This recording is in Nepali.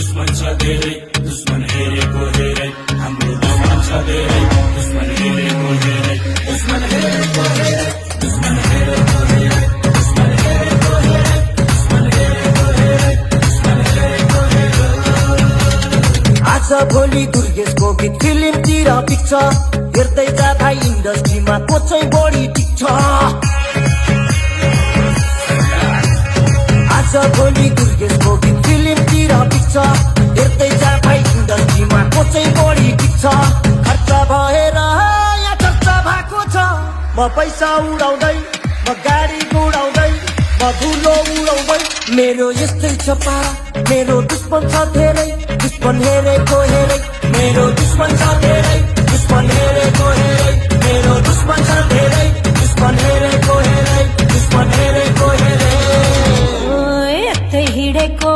दुश्मन छ धेरै दुश्मन हेरेको हेरै हाम्रो दुश्मन छ धेरै दुश्मन हेरेको हेरै दुश्मन हेरेको हेरै दुश्मन हेरेको हेरै दुश्मन हेरेको हेरै दुश्मन हेरेको हेरै दुश्मन हेरेको हेरै आज भोलि दुर्गेशको गीत फिल्मतिर पिक्छ हेर्दै जाँदा इन्डस्ट्रीमा को चाहिँ बढी टिक्छ आज भोलि दुर्गेशको गीत फिल्मतिर पिक्छ हेर्दै जाँदा इन्डस्ट्रीमा को चाहिँ बढी टिक्छ खर्च भएर यहाँ चर्चा भएको छ म पैसा उडाउँदै म गाडी गुडाउँदै म धुलो उडाउँदै मेरो यस्तै छ पारा मेरो दुश्मन छ धेरै दुश्मन हेरेको हेरै मेरो दुश्मन छ धेरै दुश्मन हेरेको हेरै मेरो दुश्मन छ धेरै दुश्मन हेरेको हेरै दुश्मन हेरेको हेरै यतै हिँडेको